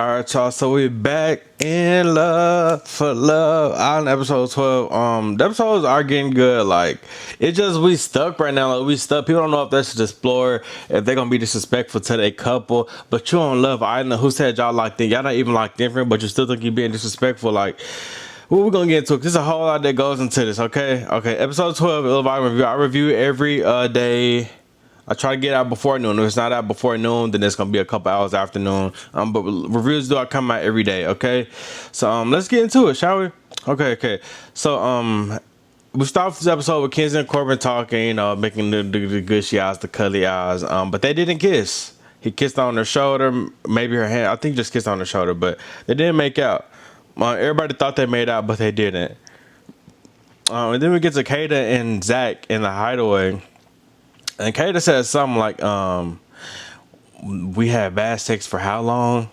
All right, y'all. So we back in love for love on episode 12. The episodes are getting good. Like it just we stuck right now. Like we stuck. People don't know if they should explore if they're gonna be disrespectful to their couple. But you on Love Island. Who said y'all like that? Y'all not even like different, but you still think you being disrespectful. Like what we gonna get into? There's a whole lot that goes into this. Okay. Episode 12. Love Island review. I review every day. I try to get out before noon. If it's not out before noon, then it's gonna be a couple hours afternoon. But reviews do I come out every day. Okay, so let's get into it, shall we? Okay. So we start this episode with Kenzie and Corbin talking, making the gushy eyes, the cuddly eyes. But they didn't kiss. He kissed on her shoulder, maybe her hand. I think just kissed on her shoulder, but they didn't make out. Everybody thought they made out, but they didn't. And then we get to Kata and Zach in the hideaway. And Kata says something like, we had bad sex for how long?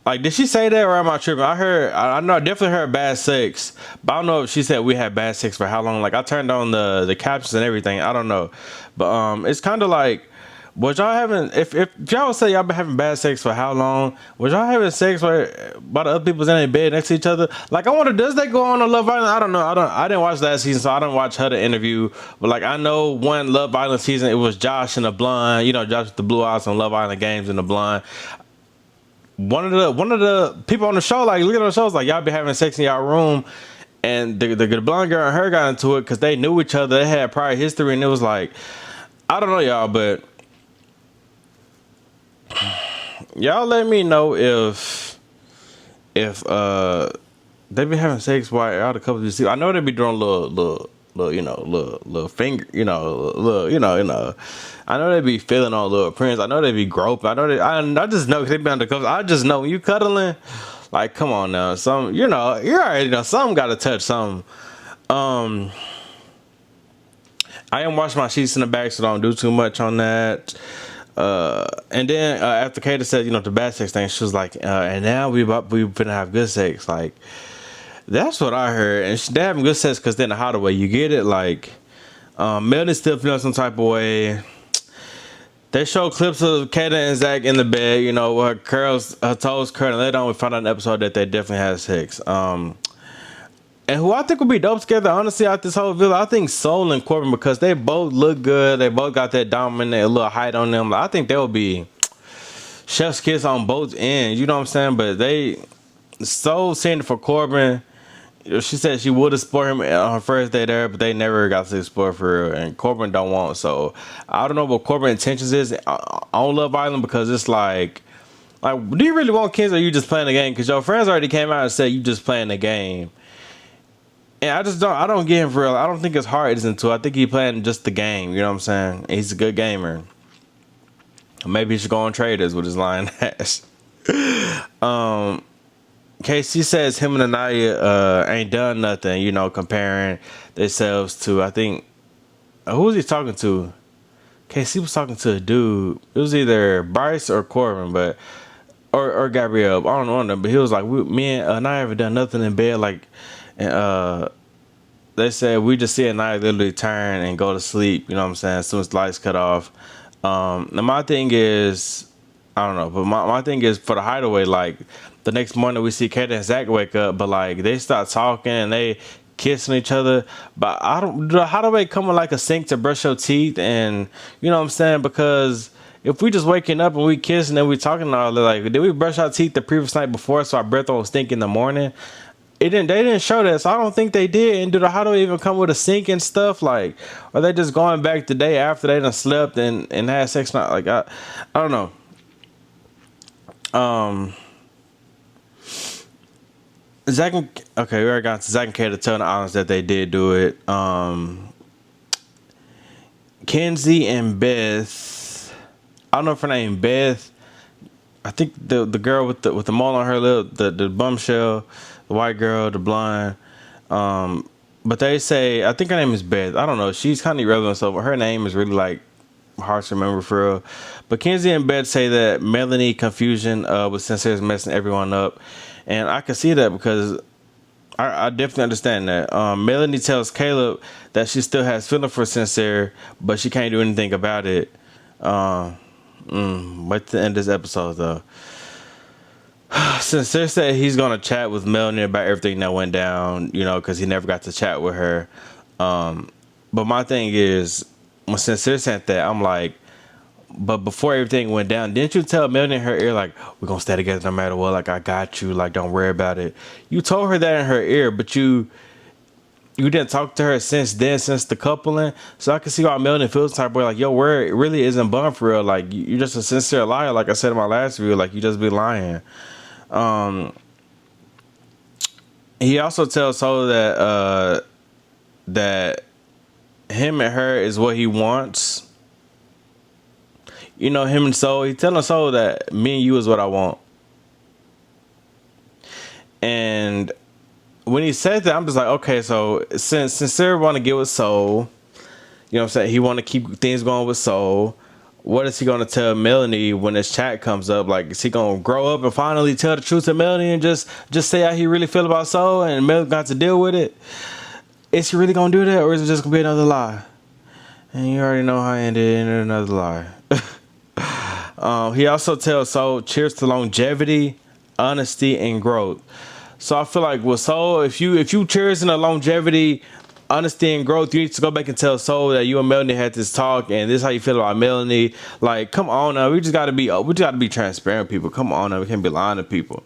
Like, did she say that or am I tripping? I know I definitely heard bad sex, but I don't know if she said we had bad sex for how long. Like, I turned on the captions and everything. I don't know. But it's kind of like, was y'all having, if y'all would say y'all been having bad sex for how long, was y'all having sex where by the other people's in their bed next to each other? Like, I wonder, does that go on Love Island? I don't know. I didn't watch last season, so I didn't watch her the interview. But like, I know one Love Island season, it was Josh and the blonde, Josh with the blue eyes on Love Island games and the blonde. One of the people on the show, like, looking at the shows, like, y'all be having sex in y'all room. And the blonde girl and her got into it because they knew each other. They had prior history, and it was like, I don't know, y'all, but y'all let me know if they be having sex while all the couples be sleep. I know they be doing little finger, I know they be feeling on little prints. I know they be groping. I just know because they be on the couples. I just know when you cuddling, like, come on now, you already know something got to touch something. I am washing my sheets in the back, so don't do too much on that. And then after Kata said, the bad sex thing, she was like, and now we finna have good sex. Like, that's what I heard. And they having good sex because they're in the hideaway. You get it? Like, Melody still feeling some type of way. They show clips of Kata and Zach in the bed, with her toes curling. Later on, we found out in the episode that they definitely had sex. And who I think would be dope together, honestly, out this whole villa, I think Soul and Corbin, because they both look good. They both got that dominant little height on them. I think they would be chef's kiss on both ends. You know what I'm saying? But Soul seen it for Corbin. She said she would explore him on her first day there, but they never got to explore for her. And Corbin don't want. So I don't know what Corbin's intentions is on Love Island, because it's like, do you really want kids or are you just playing the game? Because your friends already came out and said you just playing the game. And I don't get him for real. I don't think his heart is into it. I think he playing just the game. You know what I'm saying? He's a good gamer. Maybe he should go on traders with his lion ass. KC says him and Anaya ain't done nothing, comparing themselves to, I think, who was he talking to? KC was talking to a dude. It was either Bryce or Corbin, but or Gabrielle. I don't know, but he was like, me and Anaya haven't done nothing in bed, like. And they said we just see a night literally turn and go to sleep, you know what I'm saying, as soon as the lights cut off. Now my thing is, I don't know, but my thing is for the hideaway, like the next morning we see Kata and Zach wake up, but like they start talking and they kissing each other, but the hideaway come with like a sink to brush your teeth, and you know what I'm saying, because if we just waking up and we kiss and then we talking all that, like, did we brush our teeth the previous night before so our breath won't stink in the morning? They didn't show that, so I don't think they did. And how do they even come with a sink and stuff? Like, are they just going back the day after they done slept and had sex? Not like I don't know. We already got to Zach and Kata telling the audience that they did do it. Kenzie and Beth, I don't know if her name Beth. I think the girl with the mole on her lip, the bombshell. The white girl, the blonde. But they say, I think her name is Beth. I don't know. She's kind of irrelevant, so her name is really like hard to remember for real. But Kenzie and Beth say that Melanie confusion with Sincere is messing everyone up. And I can see that because I definitely understand that. Melanie tells Caleb that she still has feeling for Sincere, but she can't do anything about it. Wait to end this episode though. Sincere said he's gonna chat with Melanie about everything that went down, because he never got to chat with her. But my thing is, when Sincere said that, I'm like, but before everything went down, didn't you tell Melanie in her ear, like, we're gonna stay together no matter what, like, I got you, like, don't worry about it. You told her that in her ear, but you didn't talk to her since then, since the coupling. So I can see why Melanie feels type of way, like, your word really isn't bum for real. Like, you're just a sincere liar, like I said in my last video, like, you just be lying. He also tells Solo that him and her is what he wants. Him and Solo, he telling Solo that me and you is what I want. And when he said that, I'm just like, okay, so since Sincere want to get with Soul, what I'm saying, he want to keep things going with Soul. What is he going to tell Melanie when this chat comes up? Like, is he going to grow up and finally tell the truth to Melanie and just say how he really feel about Soul and Melanie got to deal with it? Is he really going to do that, or is it just going to be another lie? And you already know how it ended in another lie. He also tells Soul, cheers to longevity, honesty, and growth. So I feel like with Soul, if you cheers in the longevity, honesty, and growth, you need to go back and tell Soul that you and Melanie had this talk, and this is how you feel about Melanie. Like, come on now, we just gotta be transparent, people. Come on now, we can't be lying to people.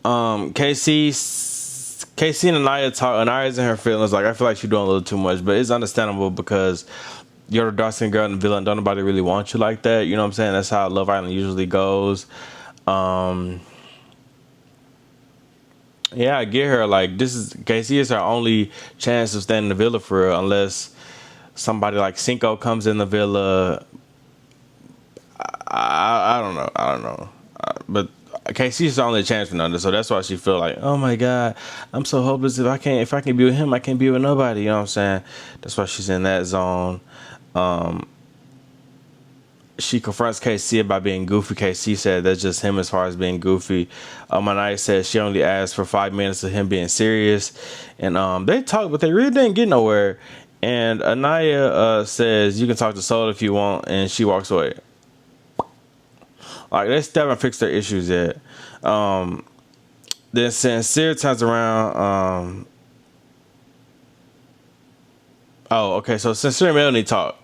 KC and Anaya talk. Anaya's in her feelings. Like, I feel like she's doing a little too much, but it's understandable because you're the dark-skinned girl in the villa and don't nobody really want you like that. You know what I'm saying? That's how Love Island usually goes. Yeah, I get her. Like, KC is her only chance of staying in the villa for real, unless somebody like Cinco comes in the villa. I don't know. But KC is the only chance for none. So that's why she feel like, oh my God, I'm so hopeless. If I can be with him, I can't be with nobody. You know what I'm saying? That's why she's in that zone. She confronts KC about being goofy. KC said that's just him as far as being goofy. Manaya said she only asked for 5 minutes of him being serious. And they talked, but they really didn't get nowhere. And Anaya says, you can talk to Soul if you want. And she walks away. Like, they still haven't fixed their issues yet. Then Sincere turns around. So Sincere and Melanie talk.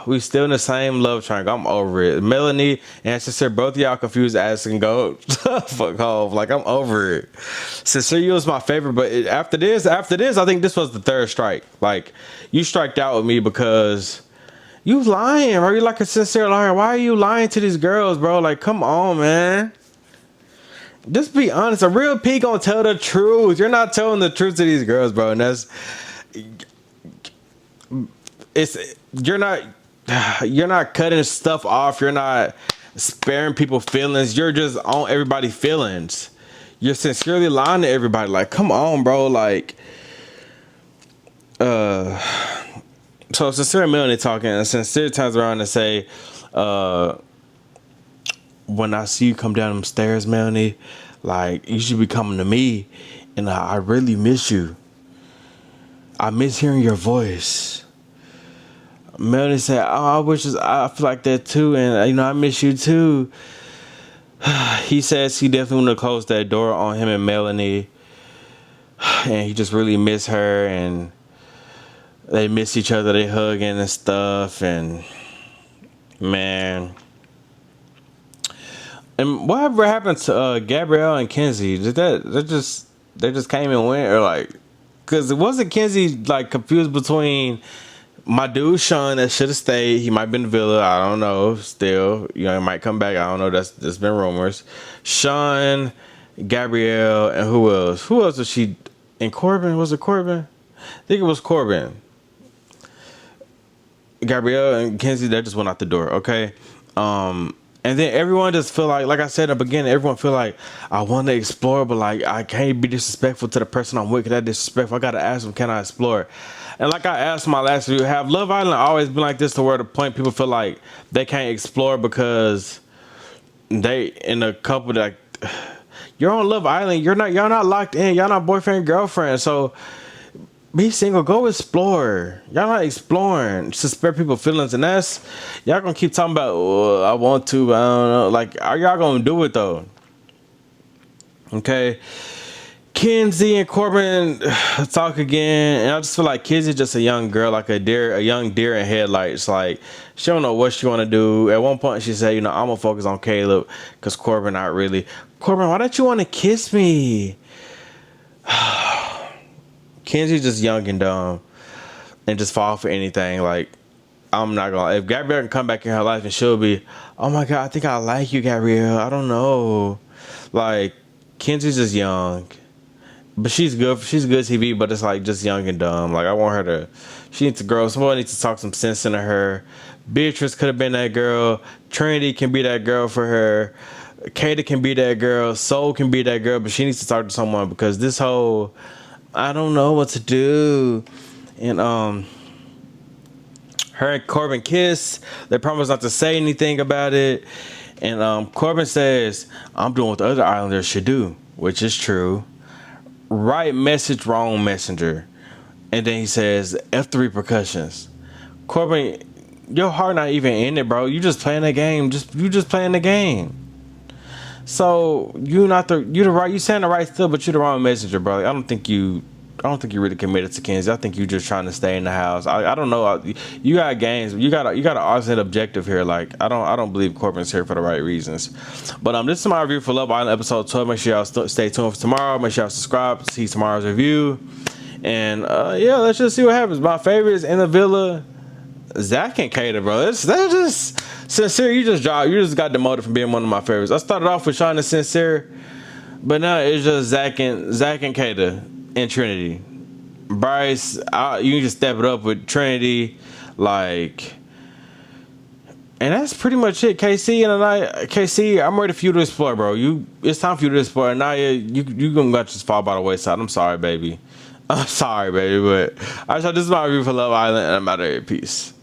We still in the same love triangle. I'm over it. Melanie and Sincere, both of y'all confused as can go. Fuck off. Like, I'm over it. Sincere, you was my favorite, but after this, I think this was the third strike. Like, you striked out with me because you lying, bro. You like a sincere liar. Why are you lying to these girls, bro? Like, come on, man. Just be honest. A real P gonna tell the truth. You're not telling the truth to these girls, bro. And you're not cutting stuff off. You're not sparing people feelings. You're just on everybody's feelings. You're sincerely lying to everybody. Like, come on, bro. Like, so Sincere and Melanie talking, and Sincere turns around and say, when I see you come down them stairs, Melanie, like, you should be coming to me, and I really miss you. I miss hearing your voice. Melanie said, I feel like that too, and I miss you too. He says he definitely want to close that door on him and Melanie, and he just really miss her, and they miss each other, they hugging and stuff, and man. And whatever happened to Gabrielle and Kenzie? They just came and went, or like, because it wasn't Kenzie like confused between my dude Sean that should have stayed. He might be in the villa. I don't know. Still, he might come back. I don't know. There's been rumors. Sean, Gabrielle, and who else? Who else was she? And Corbin? Was it Corbin? I think it was Corbin. Gabrielle and Kenzie, they just went out the door. Okay. And then everyone just feel like I said in the beginning, everyone feel like I want to explore, but like I can't be disrespectful to the person I'm with. That disrespectful. I gotta ask them, can I explore? And like I asked in my last video, have Love Island always been like this to where the point people feel like they can't explore because they in a couple that you're on Love Island, y'all not locked in, y'all not boyfriend girlfriend. So be single, go explore. Y'all not exploring to spare people feelings, and that's y'all gonna keep talking about. I want to, but I don't know. Like, are y'all gonna do it though? Okay, Kenzie and Corbin talk again, and I just feel like Kenzie's just a young girl, like a young deer in headlights. Like, she don't know what she want to do. At one point, she said, I'm gonna focus on Caleb, cause Corbin not really. Corbin, why don't you want to kiss me? Kenzie's just young and dumb, and just fall for anything. Like, I'm not gonna. If Gabrielle can come back in her life, and she'll be, oh my god, I think I like you, Gabrielle. I don't know. Like, Kenzie's just young. But she's good. She's good TV, but it's like just young and dumb. Like, I want her to. She needs to grow. Someone needs to talk some sense into her. Beatrice could have been that girl. Trinity can be that girl for her. Kata can be that girl. Soul can be that girl. But she needs to talk to someone, because this whole, I don't know what to do. And her and Corbin kiss. They promise not to say anything about it. And Corbin says, I'm doing what the other Islanders should do, which is true. Right message, wrong messenger. And then he says, F the repercussions. Corbin, your heart not even in it, bro. You just playing the game. You just playing the game. So you the right. You saying the right stuff, but you the wrong messenger, bro. I don't think you really committed to Kenzie. I think you just trying to stay in the house. I don't know. You got games. You got an opposite objective here. Like, I don't believe Corbin's here for the right reasons. But this is my review for Love Island episode 12. Make sure y'all stay tuned for tomorrow. Make sure y'all subscribe to see tomorrow's review. And yeah, let's just see what happens. My favorite is in the villa, Zach and Kata, bro. They're just sincere. You just got demoted from being one of my favorites. I started off with Sean and Sincere, but now it's just Zach and Kata and Trinity. Bryce, you can just step it up with Trinity, like, and that's pretty much it. KC, I'm ready for you to explore, bro. It's time for you to explore. And now you gonna just fall by the wayside. I'm sorry, baby. I'm sorry, baby, but this is my review for Love Island, and I'm out of here. Peace.